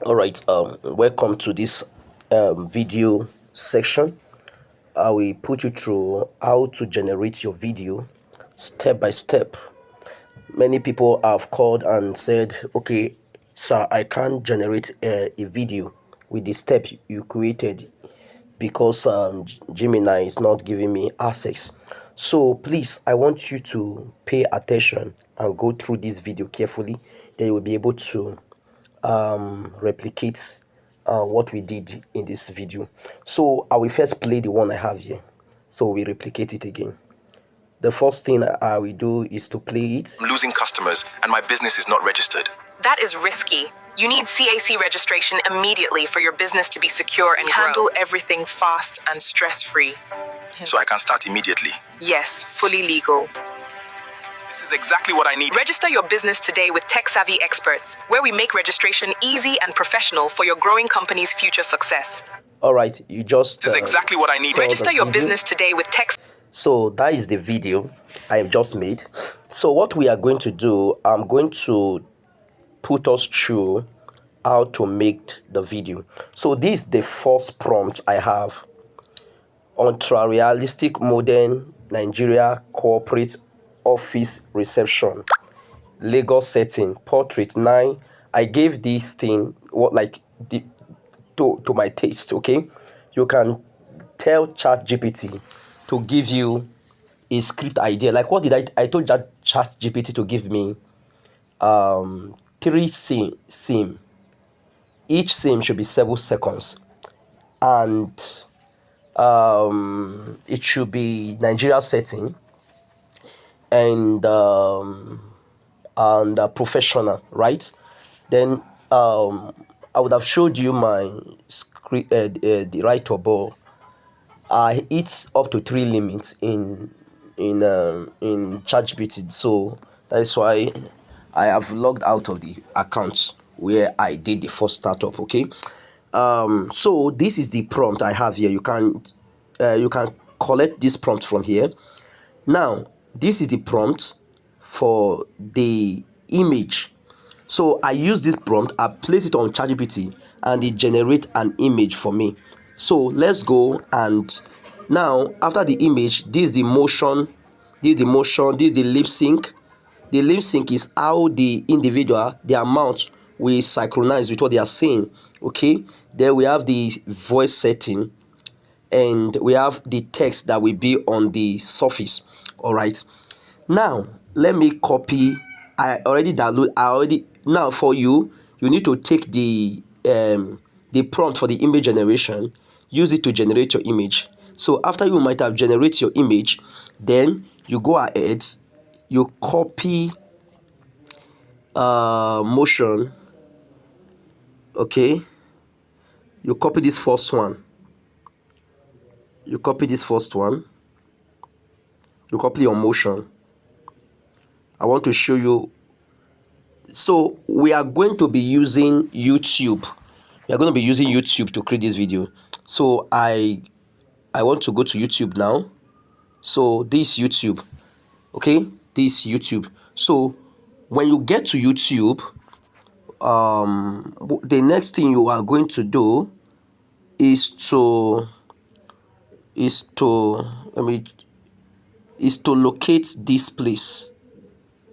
All right, welcome to this video section. I will put you through how to generate your video step by step. Many people have called and said, okay, sir, I can't generate a video with the step you created because Gemini is not giving me access. So please, I want you to pay attention and go through this video carefully. Then you will be able to replicate what we did in this video. So I will first play the one I have here, so we replicate it again. The first thing I will do is to play it. I'm losing customers and my business is not registered. That is risky. You need CAC registration immediately for your business to be secure and handle everything fast and stress-free. So I can start immediately. Yes, fully legal. This is exactly what I need. Register your business today with tech-savvy experts, where we make registration easy and professional for your growing company's future success. All right, you just This is exactly what I need. Register your business today with tech. So that is the video I have just made. So what we are going to do, I'm going to put us through how to make the video. So this is the first prompt I have. Ultra-realistic modern Nigeria corporate office reception. Lagos setting, portrait 9. I gave this thing to my taste, okay? You can tell ChatGPT to give you a script idea. Like what did I told ChatGPT to give me 3 scene. Each scene should be 7 seconds, and it should be Nigeria setting and professional, right? Then I would have showed you my script, the writer, but it's up to 3 limits in ChatGPT, so that is why I have logged out of the account where I did the first startup. Okay, so this is the prompt I have here. You can collect this prompt from here. Now this is the prompt for the image. So I use this prompt, I place it on ChatGPT, and it generates an image for me. So let's go, and now after the image, this is the motion, this is the lip sync. The lip sync is how the individual, the amount will synchronize with what they are saying. Okay, then we have the voice setting, and we have the text that will be on the surface. All right, now let me copy. Now for you need to take the prompt for the image generation, use it to generate your image. So after you might have generated your image, then you go ahead, you copy motion. Okay, you copy this first one, you copy your motion. I want to show you. So we are going to be using YouTube. We are going to be using YouTube to create this video. So I want to go to YouTube now. So this YouTube, okay, this YouTube. So when you get to YouTube, the next thing you are going to do is to locate this place,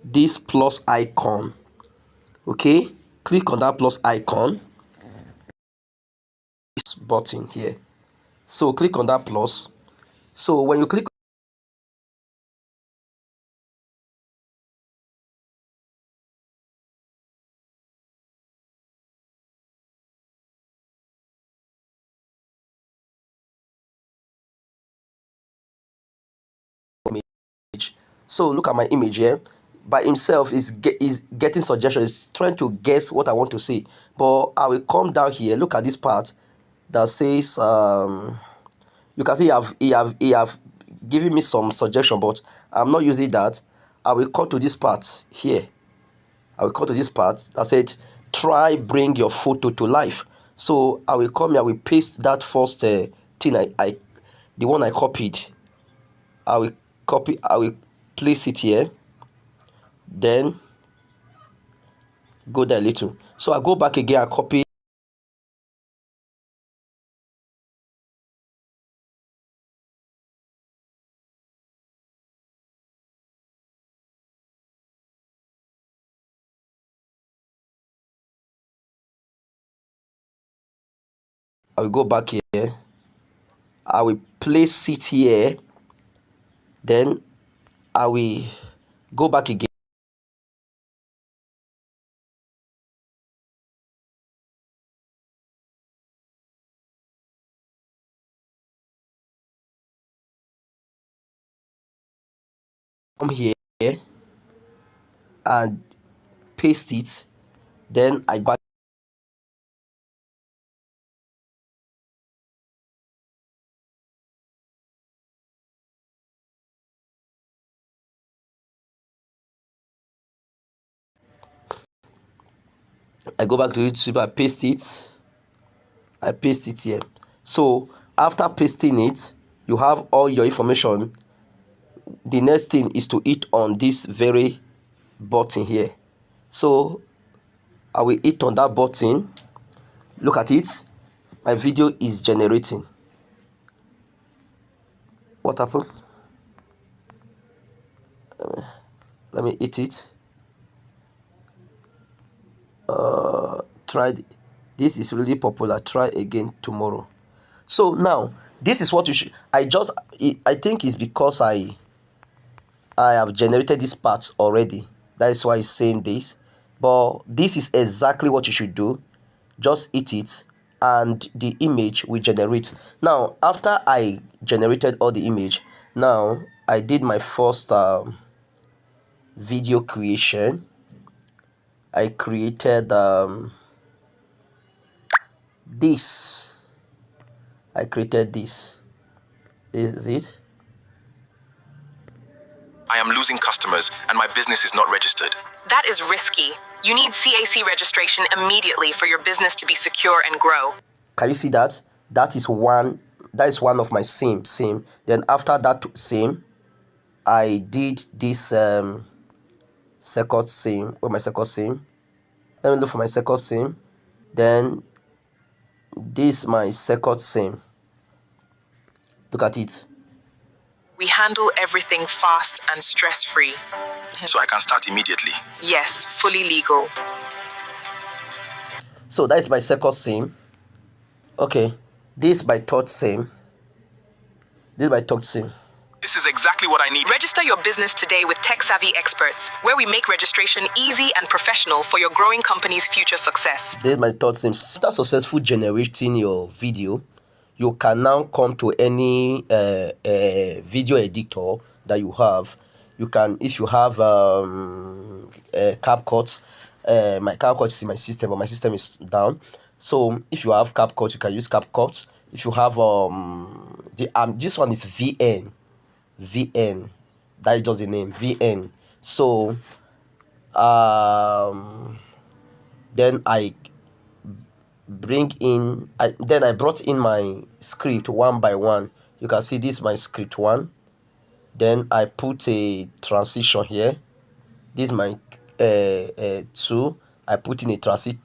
this plus icon. Okay, click on that plus icon, this button here. So click on that plus. So when you click image, so look at my image here. By himself is getting suggestions, trying to guess what I want to say. But I will come down here, look at this part that says you can see he have given me some suggestion, but I'm not using that. I will come to this part here. I will come to this part that said try bring your photo to life. So I will come here, I will paste that first thing the one I copied. I will place it here, then go there a little. So I go back again, I copy I will go back here. I will place it here. Then I will go back again. Come here and paste it. Then I go back. I go back to YouTube. I paste it. I paste it here. So after pasting it, you have all your information. The next thing is to hit on this very button here. So I will hit on that button. Look at it. My video is generating. What happened? Let me hit it. Try. This is really popular. Try again tomorrow. So now this is what you should. I think it's because I have generated this part already. That is why it's saying this. But this is exactly what you should do. Just hit it and the image will generate. Now after I generated all the image, now I did my first video creation. I created this. I created this. This is it. I am losing customers and my business is not registered. That is risky. You need CAC registration immediately for your business to be secure and grow. Can you see that? That is one of my same. Then after that same, I did this second same. Where my second same? Let me look for my second same. Then this my second same. Look at it. We handle everything fast and stress-free. So I can start immediately. Yes, fully legal. So that is my second same. Okay, this is my third same. This is my third same. This is exactly what I need. Register your business today with tech-savvy experts, where we make registration easy and professional for your growing company's future success. This is my third same. After successful generating your video, you can now come to any video editor that you have. You can, if you have CapCut. My CapCut is in my system, but my system is down. So if you have CapCut, you can use CapCut. If you have this one is VN. That is just the name, VN. So then I bring in, then I brought in my script one by one. You can see this is my script one. Then I put a transition here. This is my 2. I put in a transition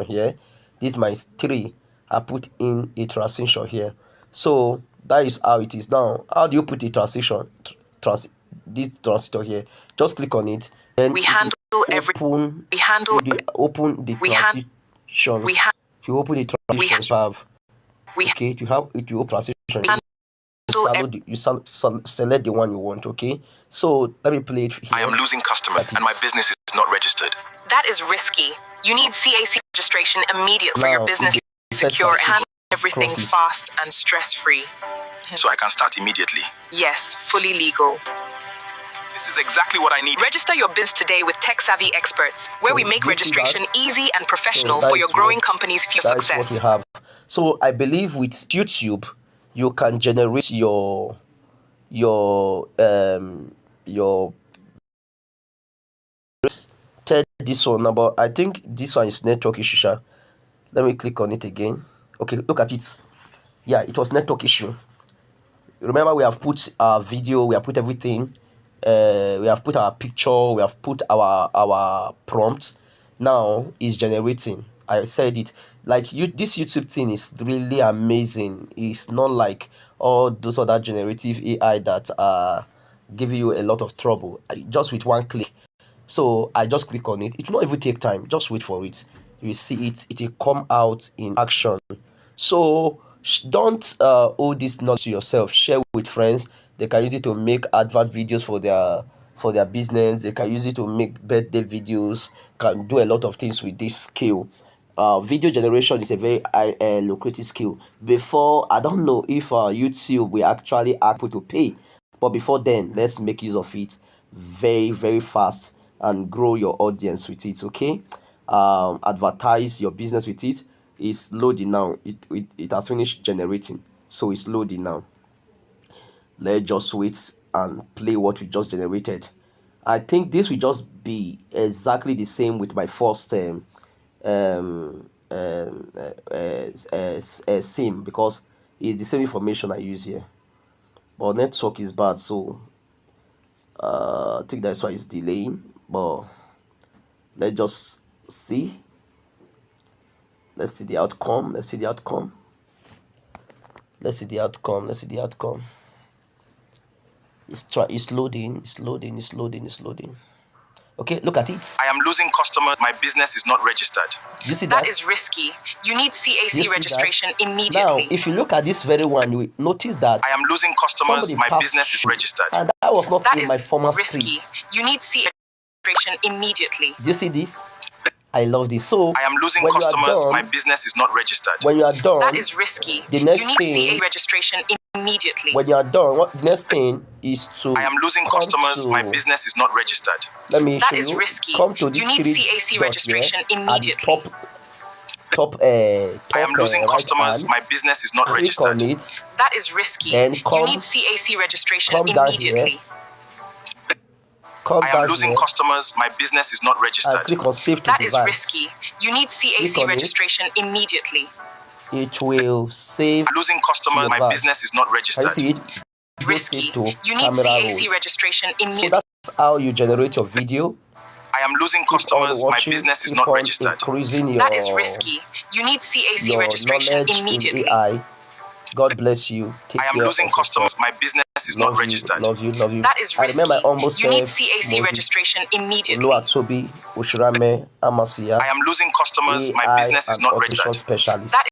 here. This is my 3. I put in a transition here. So that is how it is. Now how do you put a transition? This transition here, just click on it. Then we handle everything. We handle. Open the transitions. If you open the transitions, you have. Okay, you have it. You open transition. You select the one you want. Okay, so let me play it here. I am losing customers and my business is not registered. That is risky. You need CAC registration immediately for your business to be secure and handle everything fast and stress-free. So I can start immediately. Yes, fully legal. This is exactly what I need. Register your business today with tech-savvy experts, where we make registration easy and professional for your growing company's future success. That's what we have. So I believe with YouTube, you can generate your this one number. I think this one is network issue. Let me click on it again. Okay, look at it. Yeah, it was network issue. Remember, we have put our video, we have put everything. We have put our picture, we have put our prompt. Now it's generating. I said it. Like this YouTube thing is really amazing. It's not like all those other generative AI that are giving you a lot of trouble. Just with one click. So I just click on it. It will not even take time. Just wait for it. you will see it. It will come out in action. So don't hold this knowledge to yourself. Share with friends. They can use it to make advert videos for their business. They can use it to make birthday videos. Can do a lot of things with this skill. Video generation is a very high lucrative skill. Before, I don't know if YouTube will actually ask people to pay, but before then, let's make use of it very, very fast and grow your audience with it. Okay, advertise your business with it. It's loading now. It has finished generating, so it's loading now. Let's just wait and play what we just generated. I think this will just be exactly the same with my first um, um, sim, because it's the same information I use here. But network is bad, so I think that's why it's delaying. But let's just see. Let's see the outcome. Let's see the outcome. Let's see the outcome. Let's see the outcome. It's loading. It's loading. It's loading. It's loading. Okay, look at it. I am losing customers. My business is not registered. You see that? That is risky. You need CAC You see registration that? immediately. Now, if you look at this very one, you will notice that I am losing customers. somebody My passed business is through, registered. and that was not That in is my former risky. script. You need CAC registration immediately. Do you see this? I love this. So I am losing when customers. you are My done, business is not registered. when you are done, That is risky. the You next need thing, CAC registration immediately. when you are done, what the next thing is to I am losing come customers. My to. business is not registered. Let me That show is you. risky. Come to this You need three CAC dots here registration at the immediately. I am losing right customers. hand. My business is not Click on registered. it. That is risky. Then You come need CAC registration come down here. immediately. Come I am down losing here customers. My business is not and registered. click on save to That is device. risky. You need Click CAC on it. registration immediately. It will save I'm losing to customers. your My device. business is not Can you registered. see it? Video Risky. save to You need camera CAC roll. registration So immediately. that's how you generate your video. I am losing Keep on customers. My watching. business is Keep not on registered. increasing That is risky. You need CAC registration knowledge immediately. in AI. God bless you. Take I am care losing of yourself. customers. My business is not Love you, registered. love you, love you. That is I remember risky. my humble You need self, CAC Moses registration immediately. Oluwatobi Oshirame Amasiya, I am losing customers. My AI business is and not automation registered. specialist. That